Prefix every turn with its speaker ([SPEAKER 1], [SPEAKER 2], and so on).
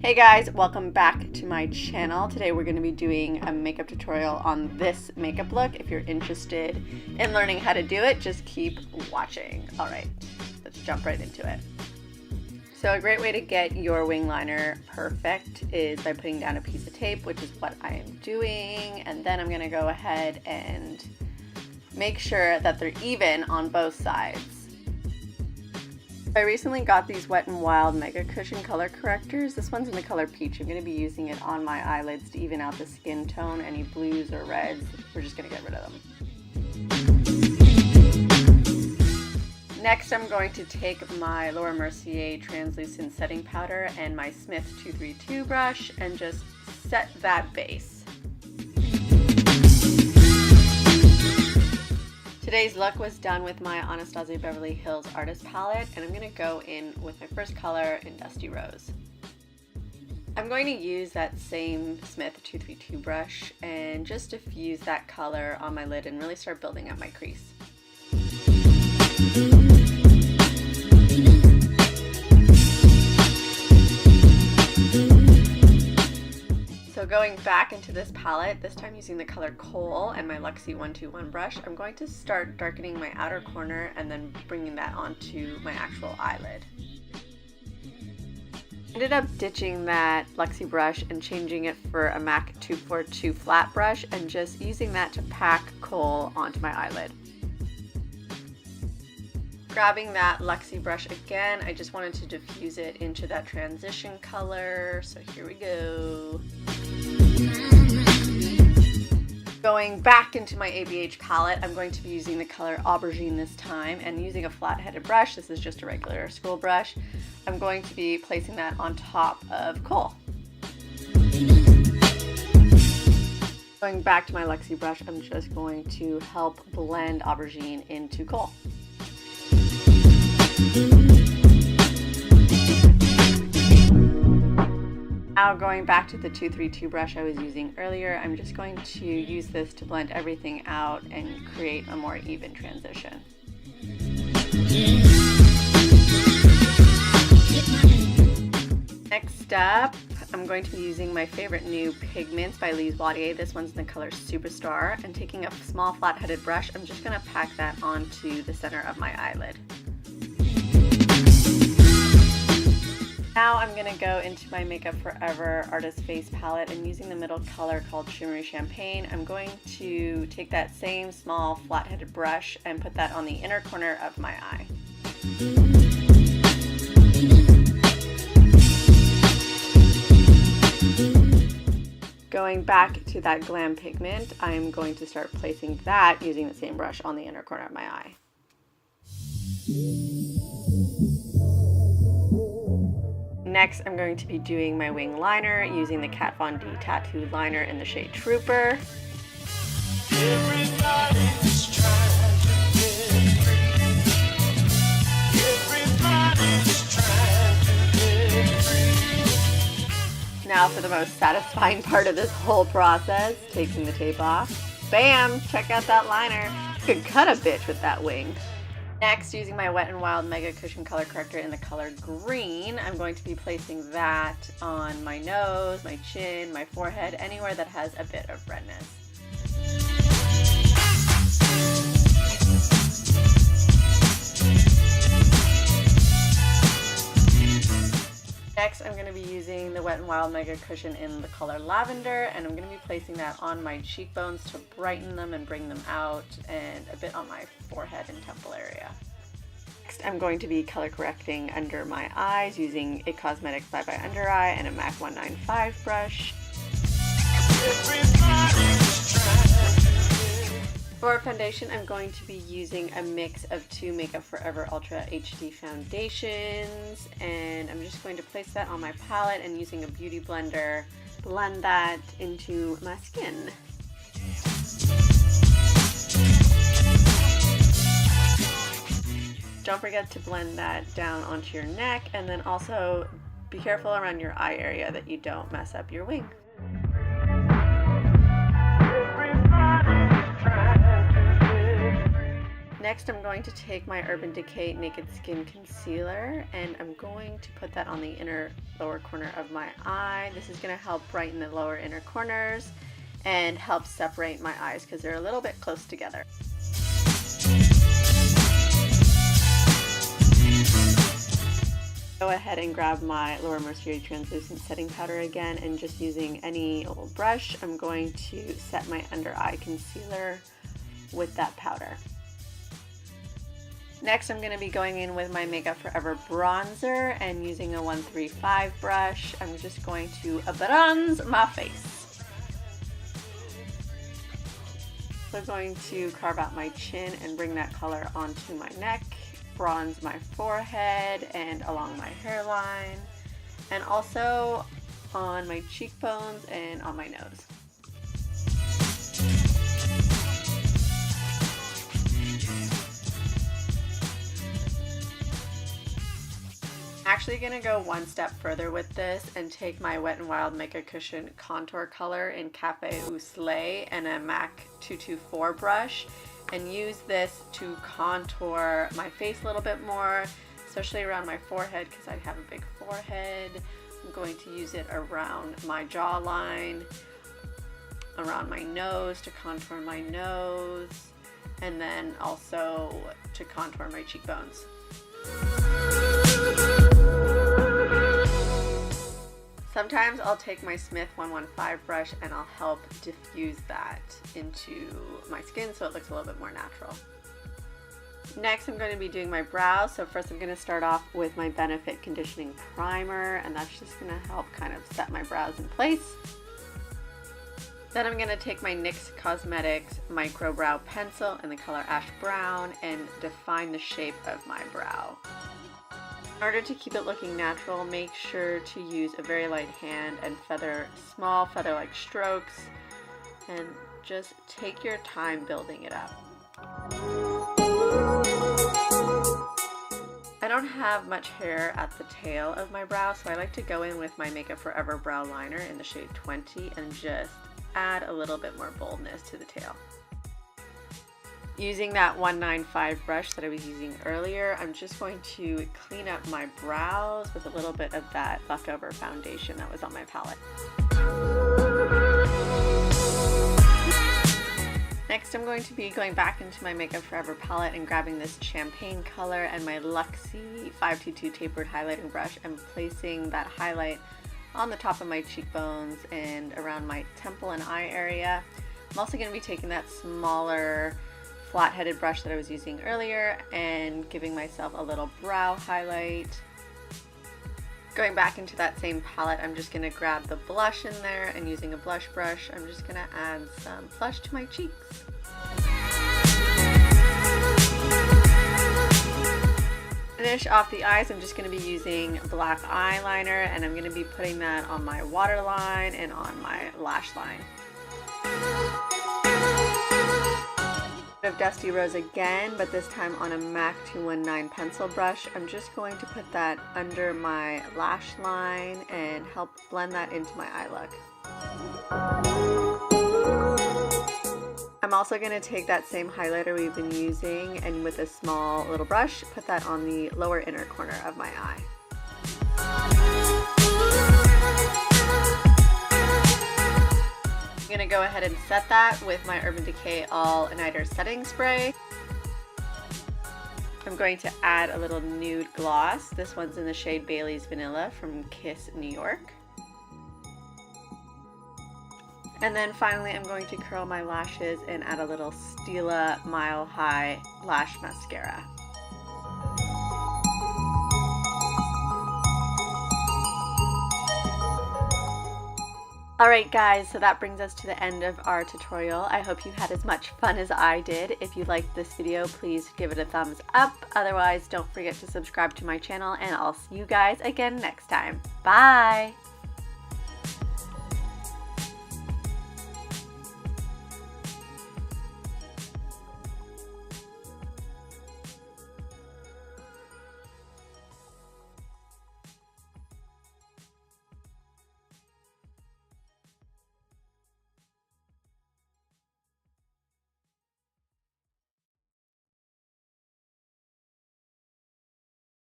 [SPEAKER 1] Hey guys, welcome back to my channel. Today we're going to be doing a makeup tutorial on this makeup look. If you're interested in learning how to do it, just keep watching. Alright, let's jump right into it. So a great way to get your wing liner perfect is by putting down a piece of tape, which is what I am doing, and then I'm going to go ahead and make sure that they're even on both sides. I recently got these Wet n Wild Mega Cushion color correctors. This one's in the color peach. I'm going to be using it on my eyelids to even out the skin tone. Any blues or reds, we're just going to get rid of them. Next, I'm going to take my Laura Mercier translucent setting powder and my Smith 232 brush and just set that base. Today's look was done with my Anastasia Beverly Hills Artist Palette, and I'm going to go in with my first color in Dusty Rose. I'm going to use that same Smith 232 brush and just diffuse that color on my lid and really start building up my crease. So going back into this palette, this time using the color Coal and my Luxie 121 brush, I'm going to start darkening my outer corner and then bringing that onto my actual eyelid. Ended up ditching that Luxie brush and changing it for a MAC 242 flat brush and just using that to pack Coal onto my eyelid. Grabbing that Luxie brush again, I just wanted to diffuse it into that transition color, so here we go. Going back into my ABH palette, I'm going to be using the color Aubergine this time and using a flat-headed brush. This is just a regular school brush. I'm going to be placing that on top of Coal. Going back to my Luxie brush, I'm just going to help blend Aubergine into Coal. Now going back to the 232 brush I was using earlier, I'm just going to use this to blend everything out and create a more even transition. Next up, I'm going to be using my favorite new pigments by Lise Watier. This one's in the color Superstar, and taking a small flat-headed brush, I'm just going to pack that onto the center of my eyelid. Now I'm going to go into my Makeup Forever Artist Face palette and using the middle color called Shimmery Champagne, I'm going to take that same small flat-headed brush and put that on the inner corner of my eye. Going back to that Glam pigment, I'm going to start placing that using the same brush on the inner corner of my eye. Next, I'm going to be doing my wing liner using the Kat Von D Tattoo Liner in the shade Trooper. Now for the most satisfying part of this whole process, taking the tape off. Bam! Check out that liner. You could cut a bitch with that wing. Next, using my Wet n Wild Mega Cushion color corrector in the color Green, I'm going to be placing that on my nose, my chin, my forehead, anywhere that has a bit of redness. Next, I'm going to be using the Wet n Wild Mega Cushion in the color Lavender, and I'm going to be placing that on my cheekbones to brighten them and bring them out, and a bit on my forehead and temple area. Next, I'm going to be color correcting under my eyes using It Cosmetics Bye Bye Under Eye and a MAC 195 brush. For foundation, I'm going to be using a mix of two Makeup Forever Ultra HD foundations, and I'm just going to place that on my palette and using a beauty blender, blend that into my skin. Don't forget to blend that down onto your neck, and then also be careful around your eye area that you don't mess up your wing. Next, I'm going to take my Urban Decay Naked Skin Concealer, and I'm going to put that on the inner lower corner of my eye. This is going to help brighten the lower inner corners and help separate my eyes because they're a little bit close together. Go ahead and grab my Laura Mercier translucent setting powder again, and just using any old brush, I'm going to set my under eye concealer with that powder. Next, I'm going to be going in with my Makeup Forever bronzer, and using a 135 brush, I'm just going to bronze my face. So I'm going to carve out my chin and bring that color onto my neck, bronze my forehead and along my hairline, and also on my cheekbones and on my nose. Actually gonna go one step further with this and take my Wet n Wild Mega Cushion contour color in Cafe au Soleil and a MAC 224 brush, and use this to contour my face a little bit more, especially around my forehead because I have a big forehead. I'm going to use it around my jawline, around my nose to contour my nose, and then also to contour my cheekbones. Sometimes I'll take my Smith 115 brush and I'll help diffuse that into my skin so it looks a little bit more natural. Next, I'm going to be doing my brows. So first I'm going to start off with my Benefit Conditioning Primer, and that's just going to help kind of set my brows in place. Then I'm going to take my NYX Cosmetics Micro Brow Pencil in the color Ash Brown and define the shape of my brow. In order to keep it looking natural, make sure to use a very light hand and small feather-like strokes, and just take your time building it up. I don't have much hair at the tail of my brow, so I like to go in with my Makeup Forever brow liner in the shade 20 and just add a little bit more boldness to the tail. Using that 195 brush that I was using earlier, I'm just going to clean up my brows with a little bit of that leftover foundation that was on my palette. Next, I'm going to be going back into my Makeup Forever palette and grabbing this champagne color and my Luxie 522 tapered highlighting brush and placing that highlight on the top of my cheekbones and around my temple and eye area. I'm also going to be taking that smaller flat-headed brush that I was using earlier and giving myself a little brow highlight. Going back into that same palette, I'm just going to grab the blush in there, and using a blush brush, I'm just going to add some blush to my cheeks. Finish off the eyes, I'm just going to be using black eyeliner, and I'm going to be putting that on my waterline and on my lash line. Of Dusty Rose again, but this time on a MAC 219 pencil brush. I'm just going to put that under my lash line and help blend that into my eye look. I'm also going to take that same highlighter we've been using and with a small little brush, put that on the lower inner corner of my eye. I'm going to go ahead and set that with my Urban Decay All Nighter Setting Spray. I'm going to add a little nude gloss. This one's in the shade Bailey's Vanilla from Kiss New York. And then finally I'm going to curl my lashes and add a little Stila Mile High Lash Mascara. Alright guys, so that brings us to the end of our tutorial. I hope you had as much fun as I did. If you liked this video, please give it a thumbs up. Otherwise, don't forget to subscribe to my channel, and I'll see you guys again next time. Bye!